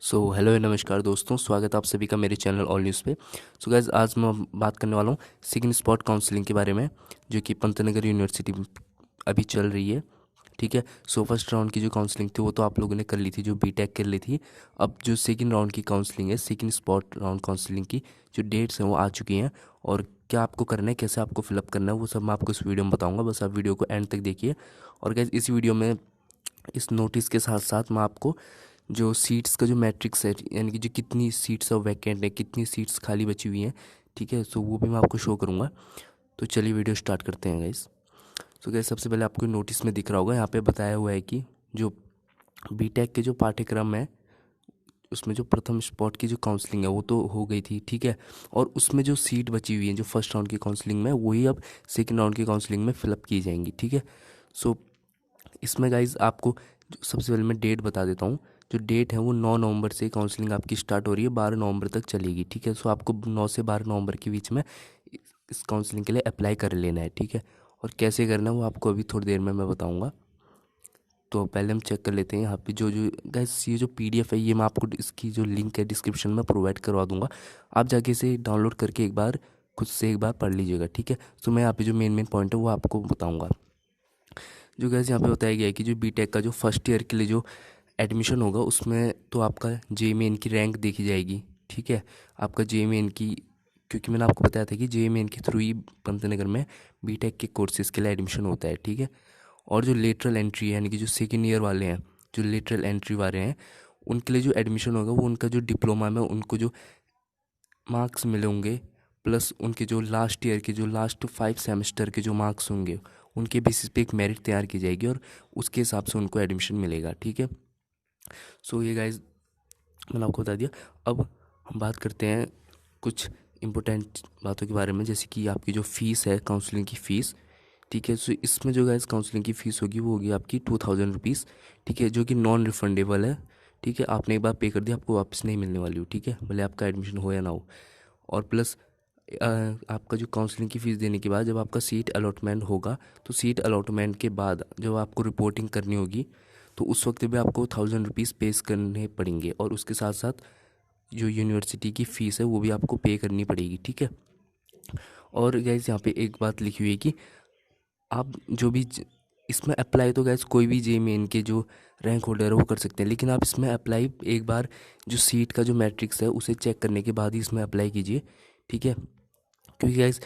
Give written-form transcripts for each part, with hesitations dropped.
Hello नमस्कार दोस्तों, स्वागत है आप सभी का मेरे चैनल ऑल न्यूज़ पे। गाइज आज मैं बात करने वाला हूँ सेकंड स्पॉट काउंसलिंग के बारे में, जो कि पंतनगर यूनिवर्सिटी में अभी चल रही है। ठीक है। फर्स्ट राउंड की जो काउंसलिंग थी वो तो आप लोगों ने कर ली थी, जो बीटेक कर ली थी। अब जो सेकंड राउंड की काउंसलिंग है, सेकंड स्पॉट राउंड काउंसलिंग की जो डेट्स हैं वो आ चुकी हैं। और क्या आपको करना है, कैसे आपको फिलअप करना है, वो सब मैं आपको इस वीडियो में बताऊँगा। बस आप वीडियो को एंड तक देखिए। और गाइज इस वीडियो में इस नोटिस के साथ साथ मैं आपको जो सीट्स का जो मैट्रिक्स है, यानी कि जो कितनी सीट्स अब वैकेंट है, कितनी सीट्स खाली बची हुई हैं, ठीक है, वो भी मैं आपको शो करूँगा। तो चलिए वीडियो स्टार्ट करते हैं गाइस। गाइस सबसे पहले आपको नोटिस में दिख रहा होगा, यहाँ पे बताया हुआ है कि जो बीटेक के जो पाठ्यक्रम है उसमें जो प्रथम स्पॉट की जो काउंसलिंग है वो तो हो गई थी, ठीक है। और उसमें जो सीट बची हुई है जो फर्स्ट राउंड की काउंसलिंग में, वही अब सेकेंड राउंड की काउंसलिंग में फिलअप की जाएंगी, ठीक है। सो इसमें गाइज आपको सबसे पहले मैं डेट बता देता हूँ। जो डेट है वो 9 नवंबर से काउंसलिंग आपकी स्टार्ट हो रही है, 12 नवंबर तक चलेगी, ठीक है। आपको 9 से 12 नवंबर के बीच में इस काउंसलिंग के लिए अप्लाई कर लेना है, ठीक है। और कैसे करना है वो आपको अभी थोड़ी देर में मैं बताऊँगा। तो पहले हम चेक कर लेते हैं यहाँ पे जो जो गाइस ये जो पीडीएफ है, ये मैं आपको इसकी जो लिंक है डिस्क्रिप्शन में प्रोवाइड करवा दूंगा। आप जाके इसे डाउनलोड करके एक बार खुद से एक बार पढ़ लीजिएगा, ठीक है। मैं यहाँ पे जो मेन मेन पॉइंट है वो आपको बताऊँगा। जो गैस यहाँ पे बताया गया है कि जो बीटेक का जो फर्स्ट ईयर के लिए जो एडमिशन होगा उसमें तो आपका जेईमेन की रैंक देखी जाएगी, ठीक है। आपका जेईमेन की, क्योंकि मैंने आपको बताया था कि जेईमेन के थ्रू ही पंतनगर में बीटेक के कोर्सेज़ के लिए एडमिशन होता है, ठीक है। और जो लेटरल एंट्री है, यानी कि जो सेकेंड ईयर वाले हैं, जो लेटरल एंट्री वाले हैं, उनके लिए जो एडमिशन होगा वो उनका जो डिप्लोमा में उनको जो मार्क्स मिले होंगे, प्लस उनके जो लास्ट ईयर के जो लास्ट 5 सेमेस्टर के जो मार्क्स होंगे, उनके बेसिस पे एक मेरिट तैयार की जाएगी और उसके हिसाब से उनको एडमिशन मिलेगा, ठीक है। ये गाइज मैंने आपको बता दिया। अब हम बात करते हैं कुछ इम्पोर्टेंट बातों के बारे में, जैसे कि आपकी जो फ़ीस है, काउंसलिंग की फ़ीस, ठीक है। इसमें जो गाइज काउंसलिंग की फ़ीस होगी वो होगी आपकी 2000 रुपीज़, ठीक है, जो कि नॉन रिफंडेबल है, ठीक है। आपने एक बार पे कर दिया, आपको वापस नहीं मिलने वाली हो, ठीक है, भले आपका एडमिशन हो या ना हो। और प्लस आपका जो काउंसलिंग की फ़ीस देने के बाद जब आपका सीट अलॉटमेंट होगा, तो सीट अलॉटमेंट के बाद जब आपको रिपोर्टिंग करनी होगी तो उस वक्त भी आपको 1000 रुपीज़ पेस करने पड़ेंगे। और उसके साथ साथ जो यूनिवर्सिटी की फ़ीस है वो भी आपको पे करनी पड़ेगी, ठीक है। और गैस यहाँ पे एक बात लिखी हुई है कि आप जो भी इसमें अप्लाई, तो गैस कोई भी जे मेन के जो रैंक होल्डर है वो कर सकते हैं, लेकिन आप इसमें अप्लाई एक बार जो सीट का जो मैट्रिक्स है उसे चेक करने के बाद ही इसमें अप्लाई कीजिए, ठीक है। क्योंकि गैस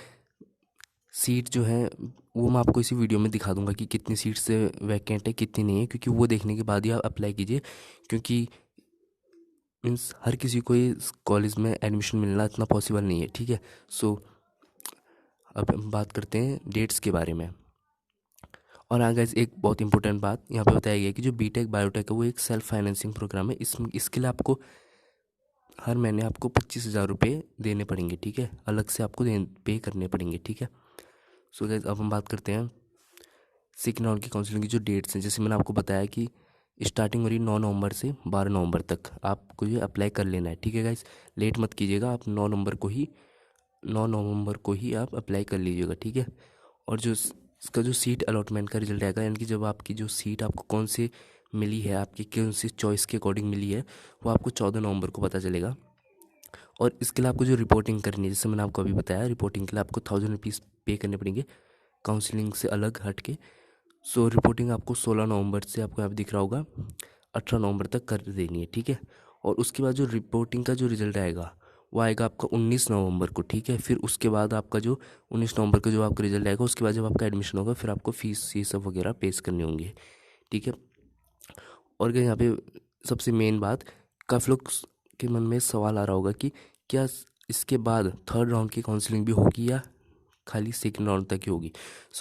सीट जो है वो मैं आपको इसी वीडियो में दिखा दूंगा कि कितनी सीट्स वैकेंट है, कितनी नहीं है, क्योंकि वो देखने के बाद ही आप अप्लाई कीजिए। क्योंकि मीन्स हर किसी को इस कॉलेज में एडमिशन मिलना इतना पॉसिबल नहीं है, ठीक है। अब हम बात करते हैं डेट्स के बारे में। और हाँ गाइस, एक बहुत इंपॉर्टेंट बात यहाँ पे बताया गया है कि जो बीटेक बायोटेक है वो एक सेल्फ फाइनेंसिंग प्रोग्राम है। इसके लिए आपको हर महीने आपको 25,000 रुपये देने पड़ेंगे, ठीक है, अलग से आपको पे करने पड़ेंगे, ठीक है। गाइस अब हम बात करते हैं सेकेंड राउंड की काउंसलिंग की जो डेट्स हैं। जैसे मैंने आपको बताया कि स्टार्टिंग हो रही 9 नवंबर से 12 नवंबर तक आपको ये अप्लाई कर लेना है, ठीक है गाइस। लेट मत कीजिएगा, आप 9 नवंबर को ही आप अप्लाई कर लीजिएगा, ठीक है। और जो इसका जो सीट अलॉटमेंट का रिजल्ट आएगा, यानी कि जब आपकी जो सीट आपको कौन से मिली है, आपकी कौन सी चॉइस के अकॉर्डिंग मिली है, वो आपको 14 नवंबर को पता चलेगा। और इसके लिए आपको जो रिपोर्टिंग करनी है, जैसे मैंने आपको अभी बताया, रिपोर्टिंग के लिए आपको 1000 रुपीज़ पे करने पड़ेंगे काउंसलिंग से अलग हट के। रिपोर्टिंग आपको 16 नवंबर से, आपको यहाँ पे दिख रहा होगा, 18 नवंबर तक कर देनी है, ठीक है। और उसके बाद जो रिपोर्टिंग का जो रिजल्ट आएगा वो आएगा आपका 19 नवंबर को, ठीक है। फिर उसके बाद आपका जो 19 नवंबर को जो आपका रिजल्ट आएगा, उसके बाद जब आपका एडमिशन होगा फिर आपको फ़ीस ये सब वगैरह पेश करने होंगे, ठीक है। और क्या यहाँ पे सबसे मेन बात, काफ़ी लोग के मन में सवाल आ रहा होगा कि क्या इसके बाद थर्ड राउंड की काउंसलिंग भी होगी या खाली सेकंड राउंड तक ही होगी।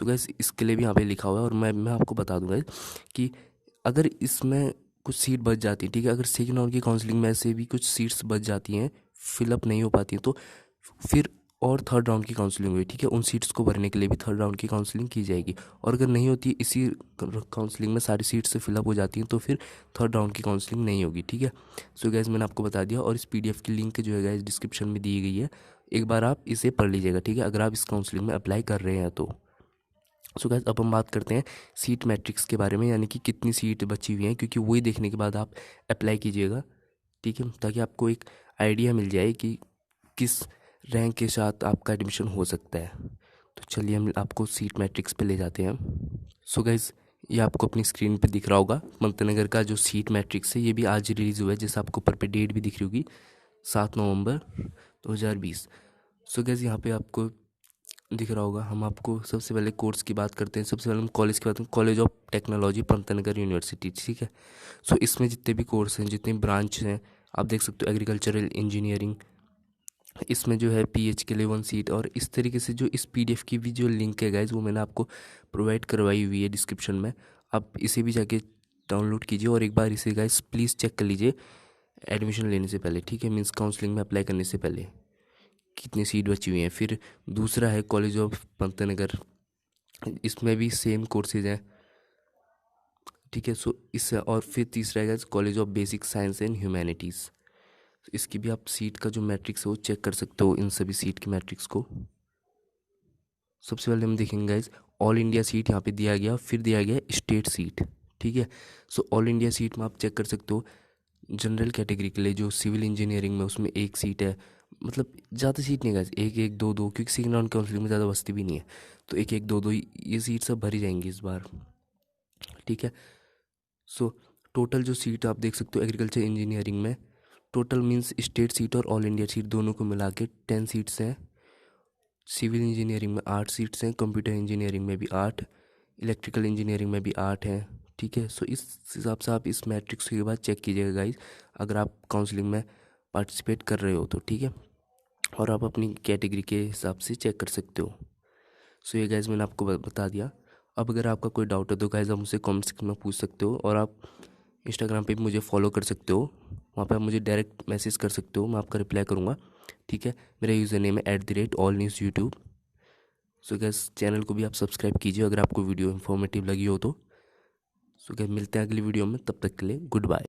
गैस इसके लिए भी यहाँ पे लिखा हुआ है, और मैं आपको बता दूंगा कि अगर इसमें कुछ सीट बच जाती है, ठीक है, अगर सेकंड राउंड की काउंसलिंग में ऐसे भी कुछ सीट्स बच जाती हैं, फिलअप नहीं हो पाती हैं, तो फिर और थर्ड राउंड की काउंसलिंग हुई, ठीक है, उन सीट्स को भरने के लिए भी थर्ड राउंड की काउंसलिंग की जाएगी। और अगर नहीं होती, इसी काउंसलिंग में सारी सीट्स से फिलअप हो जाती हैं, तो फिर थर्ड राउंड की काउंसलिंग नहीं होगी, ठीक है। गैस मैंने आपको बता दिया, और इस पीडीएफ की लिंक जो है गैस डिस्क्रिप्शन में दी गई है, एक बार आप इसे पढ़ लीजिएगा, ठीक है, अगर आप इस काउंसलिंग में अप्लाई कर रहे हैं तो। गैस अब हम बात करते हैं सीट मैट्रिक्स के बारे में, यानी कि कितनी सीट बची हुई हैं, क्योंकि वही देखने के बाद आप अप्लाई कीजिएगा, ठीक है, ताकि आपको एक आइडिया मिल जाए कि किस रैंक के साथ आपका एडमिशन हो सकता है। तो चलिए हम आपको सीट मैट्रिक्स पे ले जाते हैं। सो गाइज, ये आपको अपनी स्क्रीन पे दिख रहा होगा पंतनगर का जो सीट मैट्रिक्स है, ये भी आज रिलीज़ हुआ है, जैसे आपको ऊपर पे डेट भी दिख रही होगी 7 नवंबर 2020। सो गाइज, यहाँ पे आपको दिख रहा होगा। हम आपको सबसे पहले कोर्स की बात करते हैं। सबसे पहले हम कॉलेज की बात करें, college of technology Pantnagar university, ठीक है। सो इसमें जितने भी कोर्स हैं, जितने ब्रांच हैं, आप देख सकते हो एग्रीकल्चरल इंजीनियरिंग, इसमें जो है पीएच के लिए 1 सीट। और इस तरीके से जो इस पीडीएफ की भी जो लिंक है गाइज, वो मैंने आपको प्रोवाइड करवाई हुई है डिस्क्रिप्शन में। आप इसे भी जाके डाउनलोड कीजिए और एक बार इसे गाइज प्लीज़ चेक कर लीजिए एडमिशन लेने से पहले, ठीक है। मीन्स काउंसलिंग में अप्लाई करने से पहले कितनी सीट बची हुई हैं। फिर दूसरा है कॉलेज ऑफ पंतनगर, इसमें भी सेम कोर्सेज हैं, ठीक है। सो इस और फिर तीसरा है college of basic science and humanities, इसकी भी आप सीट का जो मैट्रिक्स है वो चेक कर सकते हो, इन सभी सीट के मैट्रिक्स को। सबसे पहले हम देखेंगे गाइज ऑल इंडिया सीट यहाँ पे दिया गया, फिर दिया गया स्टेट सीट, ठीक है। सो ऑल इंडिया सीट में आप चेक कर सकते हो जनरल कैटेगरी के लिए जो सिविल इंजीनियरिंग में, उसमें 1 सीट है। मतलब ज़्यादा सीट नहीं गाइज, 1 1 2 2, क्योंकि सेकेंड राउंड काउंसलिंग में ज़्यादा बस्ती भी नहीं है, तो 1 1 2 2 ये सीट सब भरी जाएंगी इस बार, ठीक है। सो टोटल जो सीट आप देख सकते हो एग्रीकल्चर इंजीनियरिंग में, टोटल मीन्स स्टेट सीट और ऑल इंडिया सीट दोनों को मिला के 10 सीट्स हैं। सिविल इंजीनियरिंग में 8 सीट्स हैं, कंप्यूटर इंजीनियरिंग में भी 8, इलेक्ट्रिकल इंजीनियरिंग में भी 8 हैं, ठीक है। सो इस हिसाब से आप इस मैट्रिक्स के बाद चेक कीजिएगा गाइज, अगर आप काउंसलिंग में पार्टिसिपेट कर रहे हो तो, ठीक है। और आप अपनी कैटेगरी के हिसाब से चेक कर सकते हो। सो ये गाइज मैंने आपको बता दिया। अब अगर आपका कोई डाउट है तो गाइज आप मुझसे कमेंट सेक्शन में पूछ सकते हो, और आप इंस्टाग्राम पे भी मुझे फॉलो कर सकते हो, वहाँ पे आप मुझे डायरेक्ट मैसेज कर सकते हो, मैं आपका रिप्लाई करूँगा, ठीक है। मेरा यूज़र नेम है @allnewsyoutube। सो गैस चैनल को भी आप सब्सक्राइब कीजिए अगर आपको वीडियो इन्फॉर्मेटिव लगी हो तो। सो गैस मिलते हैं अगली वीडियो में, तब तक के लिए गुड बाय।